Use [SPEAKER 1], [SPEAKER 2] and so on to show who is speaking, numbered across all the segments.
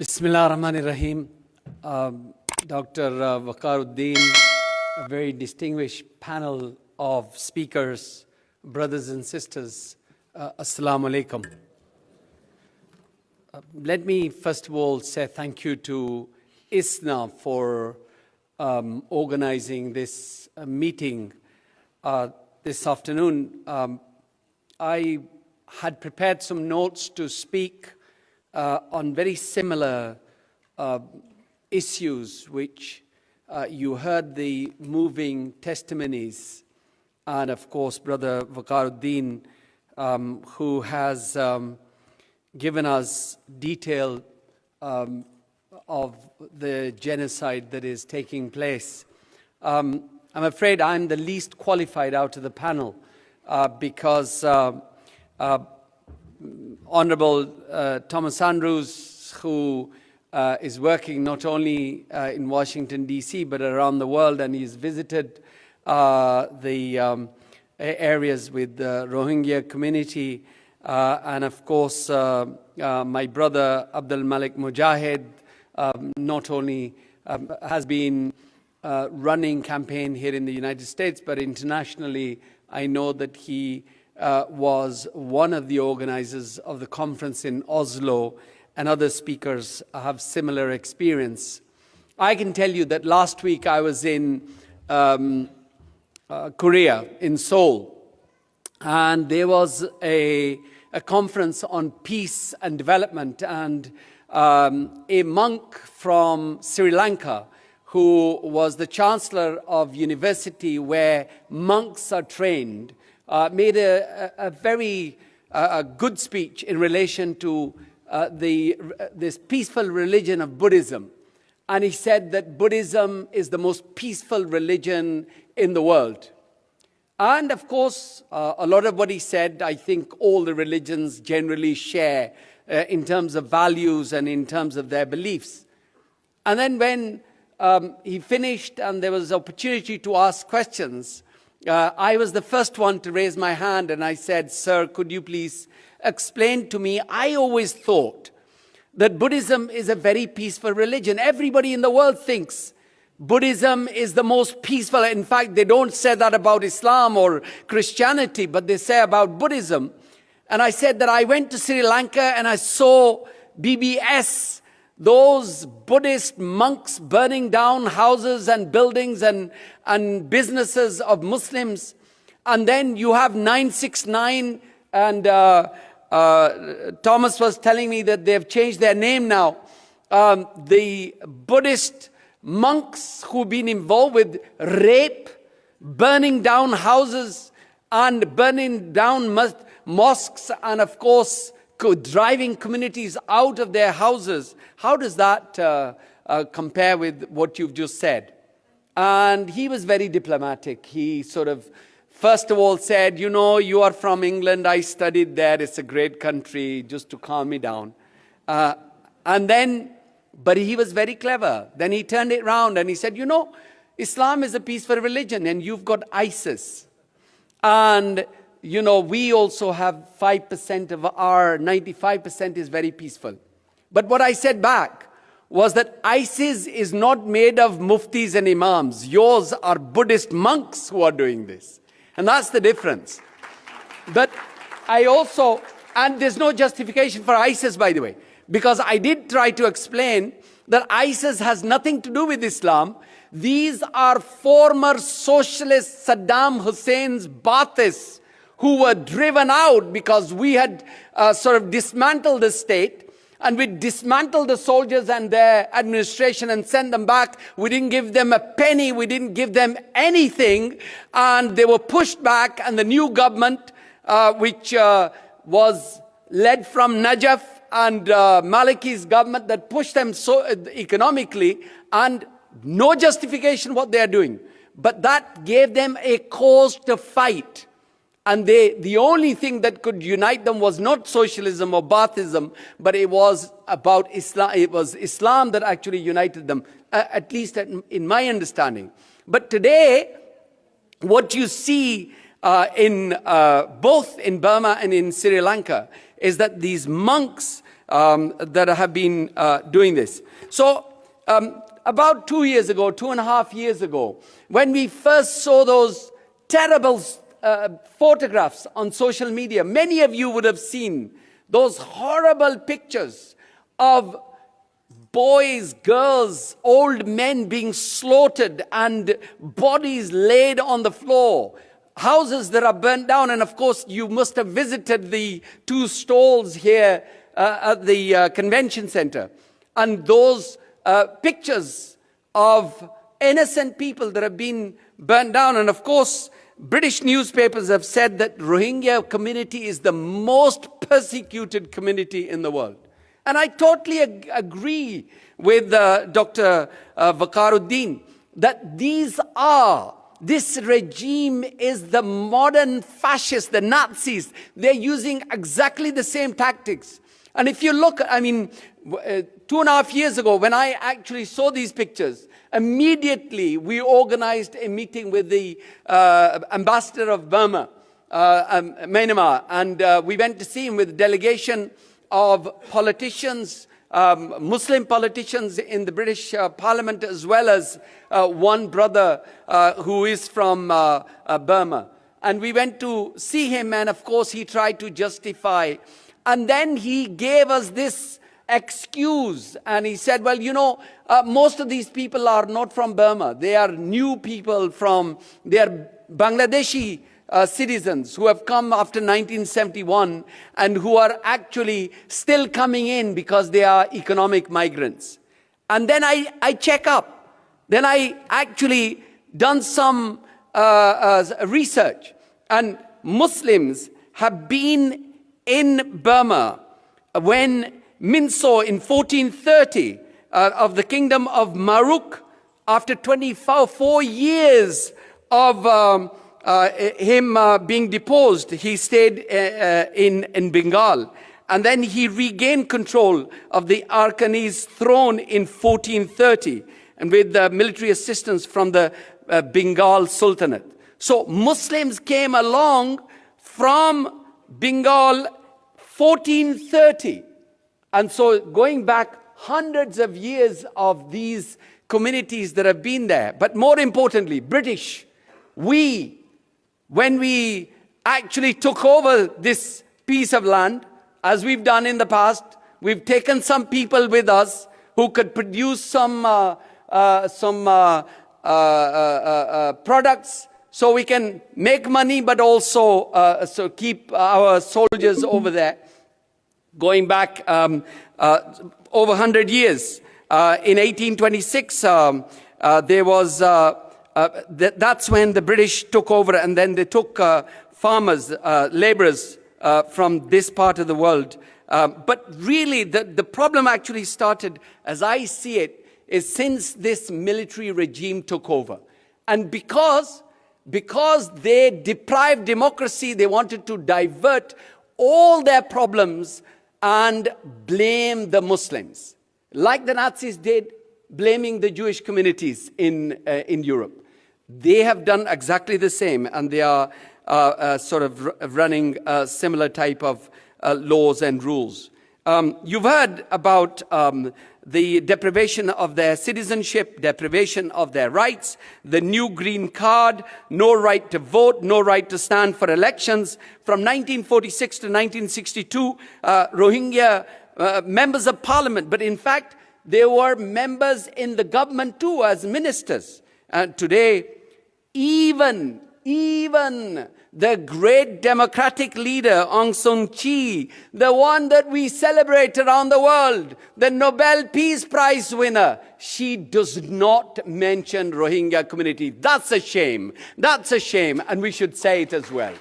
[SPEAKER 1] Bismillah ar-Rahman ar-Rahim. Dr. Waqaruddin, a very distinguished panel of speakers, brothers and sisters, Assalamu alaikum. Let me first of all say thank you to ISNA for organizing this meeting this afternoon. I had prepared some notes to speak on very similar issues which you heard the moving testimonies, and of course Brother Waqaruddin who has given us detail of the genocide that is taking place. I'm afraid I'm the least qualified out of the panel because Honorable Thomas Andrews, who is working not only in Washington, D.C., but around the world, and he's visited the areas with the Rohingya community, and of course my brother Abdul Malik Mujahid not only has been running campaign here in the United States, but internationally I know that he was one of the organizers of the conference in Oslo, and other speakers have similar experience. I can tell you that last week I was in Korea, in Seoul, and there was a conference on peace and development, and a monk from Sri Lanka, who was the chancellor of university where monks are trained, made a very good speech in relation to this peaceful religion of Buddhism. And he said that Buddhism is the most peaceful religion in the world. And of course, a lot of what he said, I think all the religions generally share in terms of values and in terms of their beliefs. And then when he finished and there was opportunity to ask questions, I was the first one to raise my hand, and I said, "Sir, could you please explain to me? I always thought that Buddhism is a very peaceful religion. Everybody in the world thinks Buddhism is the most peaceful. In fact, they don't say that about Islam or Christianity, but they say about Buddhism." And I said that I went to Sri Lanka and I saw BBS, those Buddhist monks burning down houses and buildings and businesses of Muslims. And then you have 969, and Thomas was telling me that they've changed their name now. The Buddhist monks who've been involved with rape, burning down houses and burning down mosques, and of course driving communities out of their houses. How does that compare with what you've just said? And he was very diplomatic. He sort of, first of all said, "You know, you are from England, I studied there, it's a great country," just to calm me down. And then, but he was very clever. Then he turned it around and he said, "You know, Islam is a peaceful religion, and you've got ISIS. And you know, we also have 5% of our 95% is very peaceful." But what I said back was that ISIS is not made of muftis and imams. Yours are Buddhist monks who are doing this. And that's the difference. But I also, and there's no justification for ISIS, by the way, because I did try to explain that ISIS has nothing to do with Islam. These are former socialist Saddam Hussein's Baathists who were driven out because we had sort of dismantled the state, and we dismantled the soldiers and their administration and sent them back. We didn't give them a penny, we didn't give them anything, and they were pushed back, and the new government, which was led from Najaf and Maliki's government, that pushed them so economically, and no justification what they are doing. But that gave them a cause to fight. And the only thing that could unite them was not socialism or Baathism, but it was about Islam. It was Islam that actually united them, at least in my understanding. But today, what you see in both in Burma and in Sri Lanka is that these monks that have been doing this. So about 2 years ago, 2.5 years ago, when we first saw those terrible photographs on social media, many of you would have seen those horrible pictures of boys, girls, old men being slaughtered and bodies laid on the floor, houses that are burnt down. And of course, you must have visited the 2 stalls here at the convention center. And those pictures of innocent people that have been burnt down. And of course, British newspapers have said that Rohingya community is the most persecuted community in the world. And I totally agree with Dr. Waqaruddin that this regime is the modern fascists, the Nazis. They're using exactly the same tactics. And if you look, 2.5 years ago, when I actually saw these pictures, immediately we organized a meeting with the ambassador of Burma, Myanmar, and we went to see him with a delegation of politicians, Muslim politicians in the British Parliament, as well as one brother who is from Burma. And we went to see him, and of course he tried to justify. And then he gave us this excuse, and he said, well, most of these people are not from Burma. They are new people they are Bangladeshi citizens who have come after 1971 and who are actually still coming in because they are economic migrants. And then I check up. Then I actually done some research, and Muslims have been in Burma when Minso in 1430 of the kingdom of Maruk, after 24 years of him being deposed, he stayed in Bengal. And then he regained control of the Arkanese throne in 1430, and with military assistance from the Bengal Sultanate. So Muslims came along from Bengal 1430. And so going back hundreds of years of these communities that have been there. But more importantly, British, when we actually took over this piece of land, as we've done in the past, we've taken some people with us who could produce some products so we can make money, but also so keep our soldiers over there. Going back over 100 years, in 1826, there was, that's when the British took over, and then they took farmers, laborers from this part of the world. But really, the problem actually started, as I see it, is since this military regime took over. And because they deprived democracy, they wanted to divert all their problems and blame the Muslims, like the Nazis did, blaming the Jewish communities in Europe. They have done exactly the same, and they are sort of running a similar type of laws and rules. You've heard about the deprivation of their citizenship, deprivation of their rights, the new green card, no right to vote, no right to stand for elections. From 1946 to 1962, Rohingya members of parliament, but in fact, they were members in the government too as ministers. And today, even the great democratic leader, Aung San Suu Kyi, the one that we celebrate around the world, the Nobel Peace Prize winner, she does not mention Rohingya community. That's a shame. That's a shame, and we should say it as well.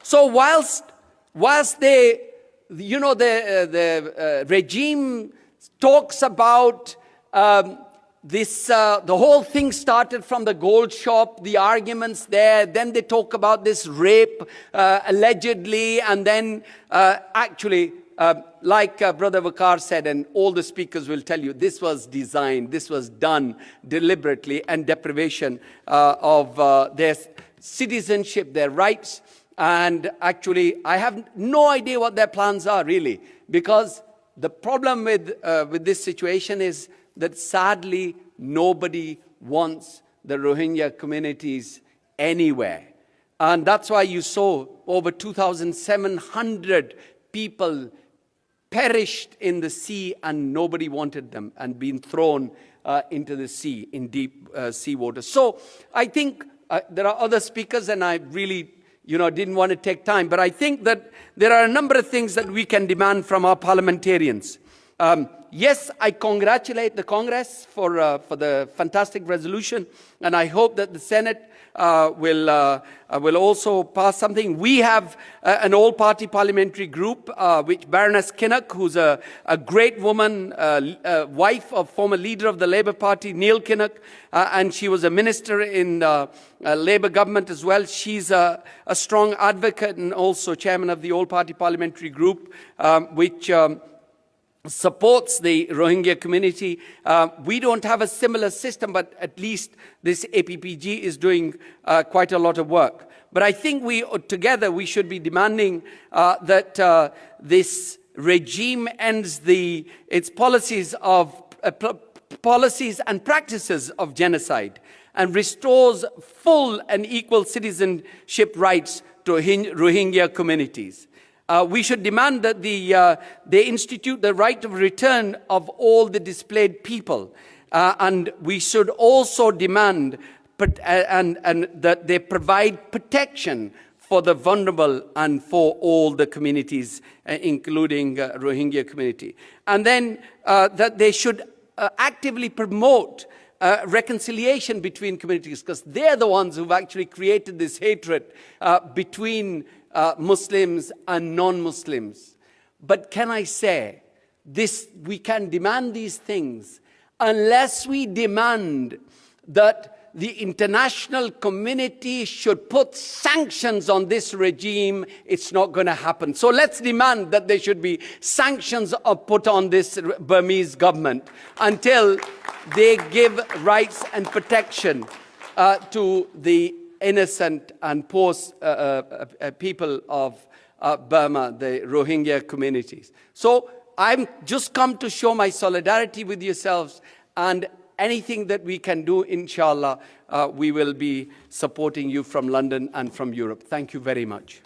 [SPEAKER 1] So whilst they, the regime talks about the whole thing started from the gold shop, the arguments there, then they talk about this rape, allegedly, and then actually, like Brother Waqar said, and all the speakers will tell you, this was designed, this was done deliberately, and deprivation of their citizenship, their rights. And actually, I have no idea what their plans are, really, because the problem with this situation is that sadly, nobody wants the Rohingya communities anywhere. And that's why you saw over 2,700 people perished in the sea and nobody wanted them and been thrown into the sea, in deep seawater. So I think there are other speakers, and I really didn't want to take time, but I think that there are a number of things that we can demand from our parliamentarians. Yes, I congratulate the Congress for the fantastic resolution, and I hope that the Senate will also pass something. We have an all-party parliamentary group, which Baroness Kinnock, who's a great woman, wife of former leader of the Labour Party, Neil Kinnock, and she was a minister in Labour government as well. She's a strong advocate and also chairman of the all-party parliamentary group, which supports the Rohingya community. We don't have a similar system, but at least this APPG is doing quite a lot of work. But I think together we should be demanding that this regime ends its policies and practices of genocide and restores full and equal citizenship rights to Rohingya communities. We should demand that they institute the right of return of all the displaced people. And we should also demand and that they provide protection for the vulnerable and for all the communities, including Rohingya community. And then that they should actively promote reconciliation between communities, because they're the ones who've actually created this hatred between Muslims and non-Muslims. But can I say, we can demand these things unless we demand that the international community should put sanctions on this regime. It's not going to happen. So let's demand that there should be sanctions put on this Burmese government until they give rights and protection to the innocent and poor people of Burma, the Rohingya communities. So I'm just come to show my solidarity with yourselves, and anything that we can do, inshallah, we will be supporting you from London and from Europe. Thank you very much.